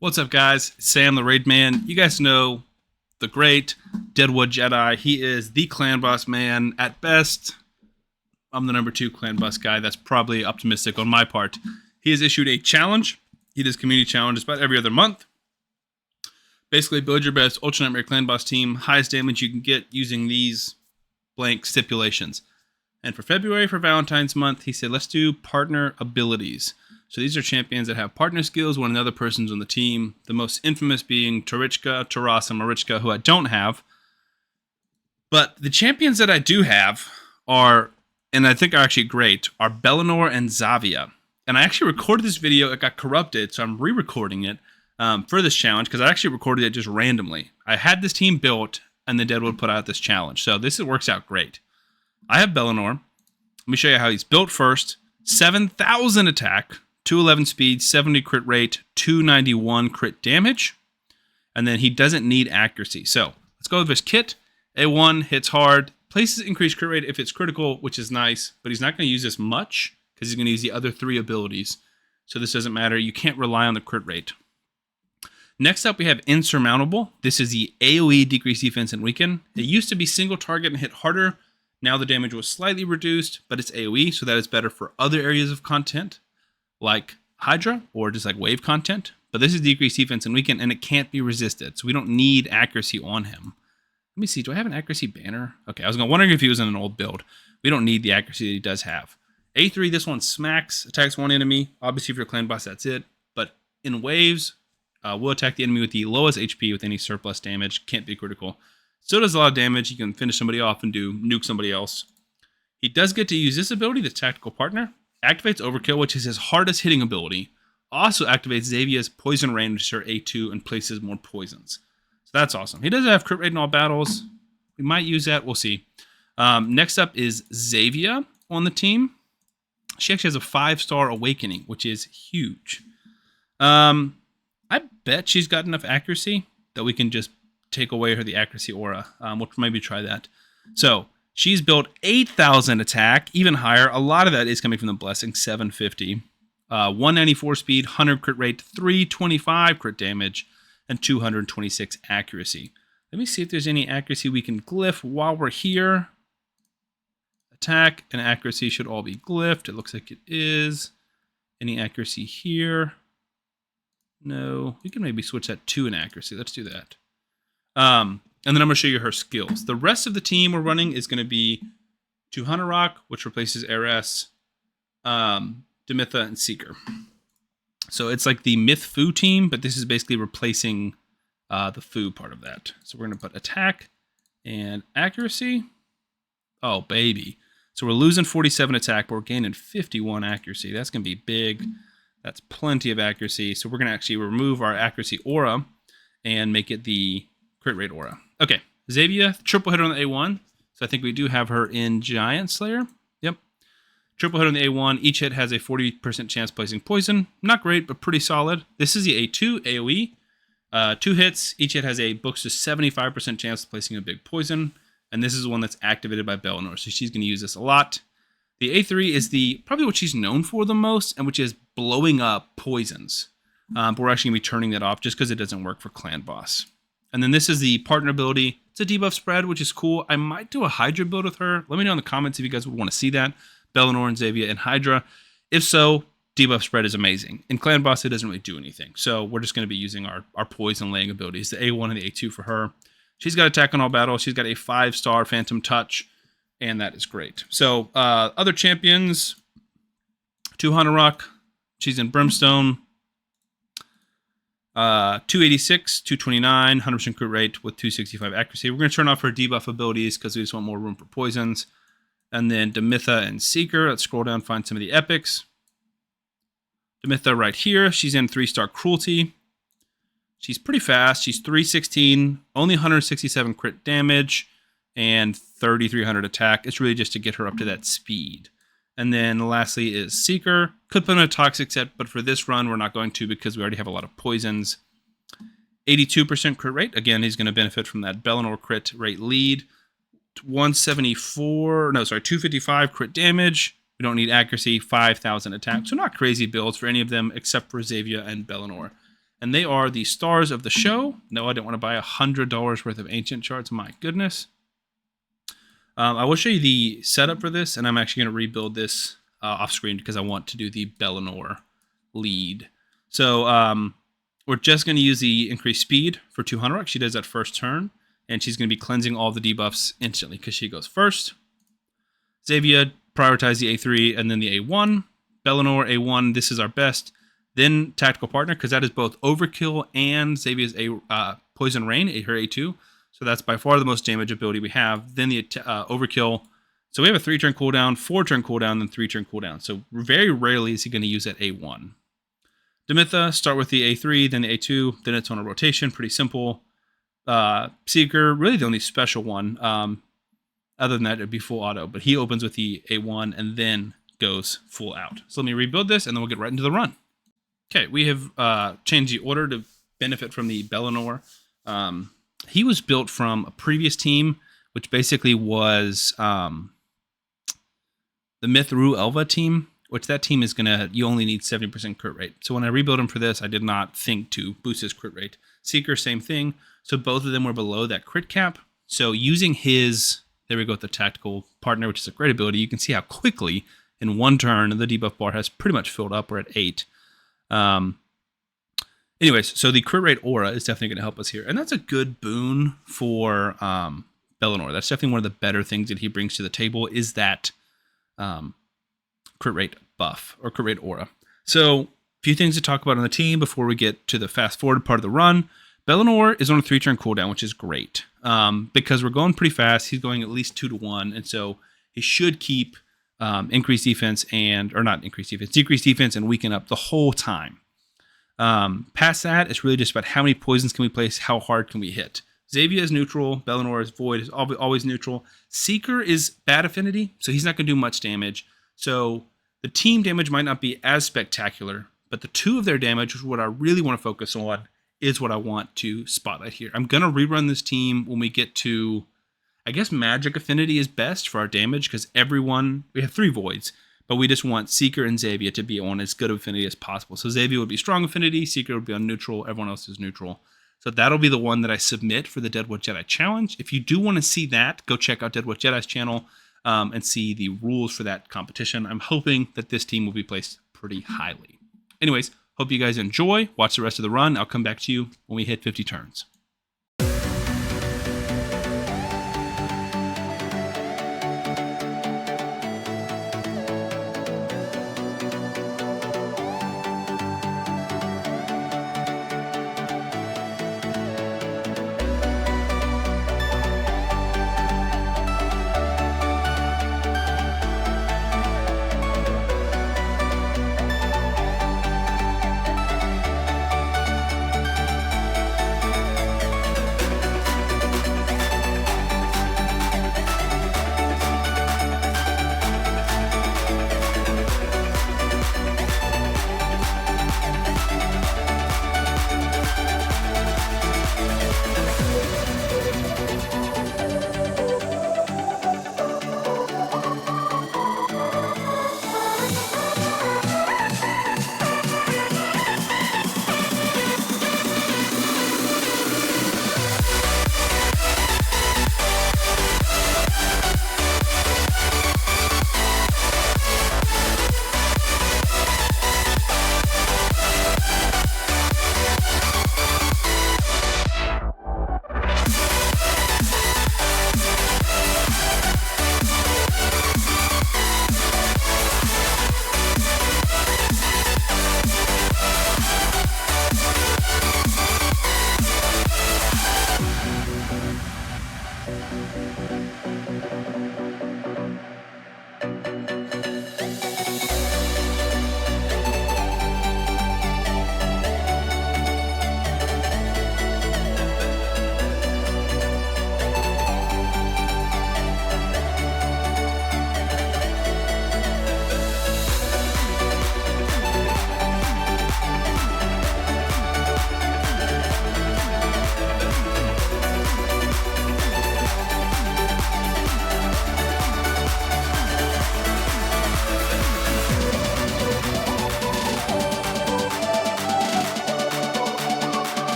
What's up, guys? Sam the Raid Man. You guys know the great Deadwood Jedi. He is the clan boss man. At best, I'm the number 2 clan boss guy. That's probably optimistic on my part. He has issued a challenge. He does community challenges about every other month. Basically, build your best Ultra Nightmare clan boss team. Highest damage you can get using these blank stipulations. And for February, for Valentine's month, he said, let's do partner abilities. So these are champions that have partner skills when another person's on the team. The most infamous being Tarichka, Taras, and Marichka, who I don't have. But the champions that I do have are, and I think are actually great, are Belanor and Zavia. And I actually recorded this video. It got corrupted, so I'm re-recording it for this challenge because I actually recorded it just randomly. I had this team built, and the Deadwood put out this challenge. So this works out great. I have Belanor. Let me show you how he's built first. 7,000 attack. 211 speed, 70 crit rate, 291 crit damage. And then he doesn't need accuracy. So let's go with his kit. A1 hits hard, places increased crit rate if it's critical, which is nice, but he's not going to use this much because he's going to use the other 3 abilities. So this doesn't matter. You can't rely on the crit rate. Next up, we have Insurmountable. This is the AoE decreased defense and weaken. It used to be single target and hit harder. Now the damage was slightly reduced, but it's AoE, so that is better for other areas of content, like Hydra or just like wave content. But this is decreased defense and weaken, and it can't be resisted, so we don't need accuracy on him. Let me see, do I have an accuracy banner? Okay, I was wondering if he was in an old build. We don't need the accuracy that he does have. A3, this one smacks, attacks one enemy. Obviously, if you're a clan boss, that's it. But in waves, we'll attack the enemy with the lowest HP with any surplus damage. Can't be critical. Still does a lot of damage. You can finish somebody off and nuke somebody else. He does get to use this ability, the Tactical Partner. Activates Overkill, which is his hardest hitting ability. Also activates Zavia's Poison Rain, which is her A2, and places more poisons. So that's awesome. He does have crit rate in all battles. We might use that. We'll see. Next up is Zavia on the team. She actually has a 5-star Awakening, which is huge. I bet she's got enough accuracy that we can just take away the accuracy aura. We'll maybe try that. So she's built 8,000 attack, even higher. A lot of that is coming from the Blessing, 750. 194 speed, 100 crit rate, 325 crit damage, and 226 accuracy. Let me see if there's any accuracy we can glyph while we're here. Attack and accuracy should all be glyphed. It looks like it is. Any accuracy here? No. We can maybe switch that to an accuracy. Let's do that. And then I'm going to show you her skills. The rest of the team we're running is going to be Tuhanarok, which replaces Eres, Demitha, and Seeker. So it's like the Myth Fu team, but this is basically replacing the Fu part of that. So we're going to put attack and accuracy. Oh, baby. So we're losing 47 attack, but we're gaining 51 accuracy. That's going to be big. That's plenty of accuracy. So we're going to actually remove our accuracy aura and make it the crit rate aura. Okay, Zavia, triple hitter on the A1. So I think we do have her in Giant Slayer. Yep. Triple hit on the A1. Each hit has a 40% chance placing poison. Not great, but pretty solid. This is the A2, AoE. 2 hits. Each hit has a books to 75% chance of placing a big poison. And this is one that's activated by Belanor, so she's going to use this a lot. The A3 is probably what she's known for the most, and which is blowing up poisons. But we're actually going to be turning that off just because it doesn't work for Clan Boss. And then this is the partner ability. It's a debuff spread, which is cool. I might do a Hydra build with her. Let me know in the comments if you guys would want to see that. Belanor and Zavia and Hydra. If so, debuff spread is amazing. In Clan Boss, it doesn't really do anything. So we're just going to be using our poison laying abilities, the A1 and the A2 for her. She's got attack on all battles. She's got a 5-star Phantom Touch, and that is great. So other champions, Tuhanarok. She's in Brimstone. 286, 229, 100% crit rate with 265 accuracy. We're going to turn off her debuff abilities because we just want more room for poisons. And then Demitha and Seeker. Let's scroll down, find some of the epics. Demitha right here. She's in 3-star Cruelty. She's pretty fast. She's 316, only 167 crit damage, and 3,300 attack. It's really just to get her up to that speed. And then lastly is Seeker. Could put in a Toxic set, but for this run, we're not going to because we already have a lot of poisons. 82% crit rate. Again, he's going to benefit from that Belanor crit rate lead. 255 crit damage. We don't need accuracy. 5,000 attack. So not crazy builds for any of them except for Zavia and Belanor. And they are the stars of the show. No, I didn't want to buy $100 worth of ancient charts. My goodness. I will show you the setup for this, and I'm actually going to rebuild this off screen because I want to do the Belanor lead. So we're just going to use the increased speed for 200. She does that first turn, and she's going to be cleansing all the debuffs instantly because she goes first. Zavia, prioritize the A3 and then the A1. Belanor, A1, this is our best. Then Tactical Partner, because that is both Overkill and Zavia's Poison Rain, her A2. So that's by far the most damage ability we have. Then the Overkill. So we have a 3-turn cooldown, 4-turn cooldown, then 3-turn cooldown. So very rarely is he going to use that A1. Demitha, start with the A3, then the A2, then it's on a rotation. Pretty simple. Seeker, really the only special one. Other than that, it'd be full auto. But he opens with the A1 and then goes full out. So let me rebuild this, and then we'll get right into the run. Okay, we have changed the order to benefit from the Belanor. He was built from a previous team, which basically was the Mithru Elva team, which that team is you only need 70% crit rate. So when I rebuilt him for this, I did not think to boost his crit rate. Seeker, same thing. So both of them were below that crit cap. So using his, there we go with the Tactical Partner, which is a great ability. You can see how quickly in one turn the debuff bar has pretty much filled up. We're at 8. Anyways, so the crit rate aura is definitely going to help us here. And that's a good boon for Belanor. That's definitely one of the better things that he brings to the table is that crit rate buff or crit rate aura. So a few things to talk about on the team before we get to the fast forward part of the run. Belanor is on a 3-turn cooldown, which is great because we're going pretty fast. He's going at least 2-1. And so he should keep increased defense decreased defense and weaken up the whole time. Past that, it's really just about how many poisons can we place, how hard can we hit. Zavia is neutral, Belanor is void, is always neutral. Seeker is bad affinity, so he's not going to do much damage. So the team damage might not be as spectacular, but the 2 of their damage, which is what I really want to focus on, is what I want to spotlight here. I'm going to rerun this team when we get to, I guess magic affinity is best for our damage because we have 3 voids. But we just want Seeker and Zavia to be on as good of affinity as possible. So Zavia would be strong affinity, Seeker would be on neutral, everyone else is neutral. So that'll be the one that I submit for the Deadwood Jedi Challenge. If you do want to see that, go check out Deadwood Jedi's channel and see the rules for that competition. I'm hoping that this team will be placed pretty highly. Anyways, hope you guys enjoy. Watch the rest of the run. I'll come back to you when we hit 50 turns.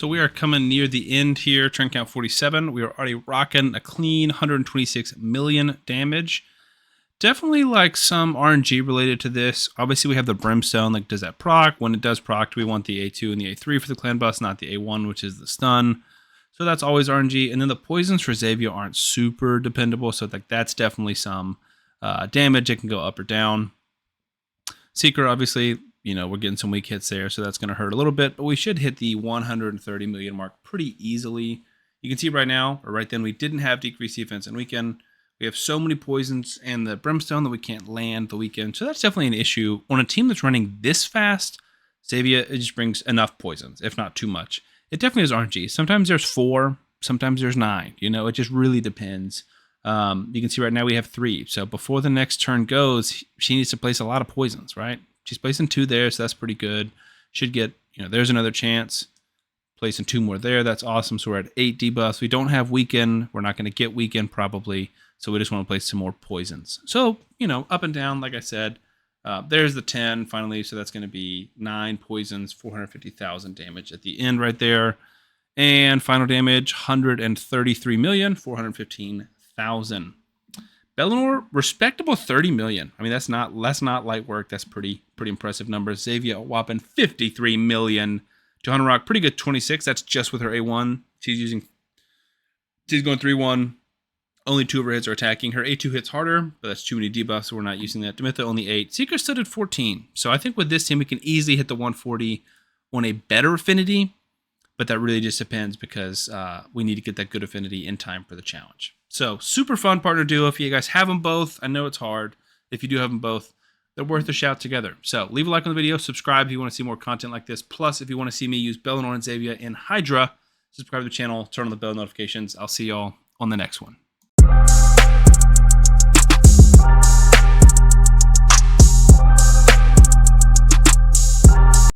So we are coming near the end here. Turn count 47. We are already rocking a clean 126 million damage. Definitely like some RNG related to this. Obviously we have the brimstone. Like, does that proc? When it does proc, we want the A2 and the A3 for the clan boss, not the A1, which is the stun. So that's always RNG. And then the poisons for Zavia aren't super dependable. So like that's definitely some damage. It can go up or down. Seeker, obviously, you know, we're getting some weak hits there, so that's going to hurt a little bit, but we should hit the 130 million mark pretty easily. You can see right now, or right then, we didn't have decreased defense and weekend. We have so many poisons and the brimstone that we can't land the weekend, so that's definitely an issue. On a team that's running this fast, Zavia, it just brings enough poisons, if not too much. It definitely is RNG. Sometimes there's 4, sometimes there's 9. You know, it just really depends. You can see right now we have 3. So before the next turn goes, she needs to place a lot of poisons, right? She's placing 2 there, so that's pretty good. Should get, you know, there's another chance. Placing 2 more there, that's awesome. So we're at 8 debuffs. We don't have weaken. We're not going to get weaken probably. So we just want to place some more poisons. So, you know, up and down, like I said. There's the 10 finally. So that's going to be 9 poisons, 450,000 damage at the end right there. And final damage, 133,415,000. Belanor, respectable 30 million. I mean, that's not light work. That's pretty impressive numbers. Zavia, a whopping 53 million. Johanna Rock, pretty good 26. That's just with her A1. She's going 3-1. Only 2 of her hits are attacking. Her A2 hits harder, but that's too many debuffs, so we're not using that. Demitha only 8. Seeker stood at 14. So I think with this team, we can easily hit the 140 on a better affinity, but that really just depends because we need to get that good affinity in time for the challenge. So super fun partner duo. If you guys have them both, I know it's hard. If you do have them both, they're worth a shout together. So leave a like on the video, subscribe if you want to see more content like this. Plus, if you want to see me use Belanor and Zavia in Hydra, subscribe to the channel, turn on the bell notifications. I'll see y'all on the next one.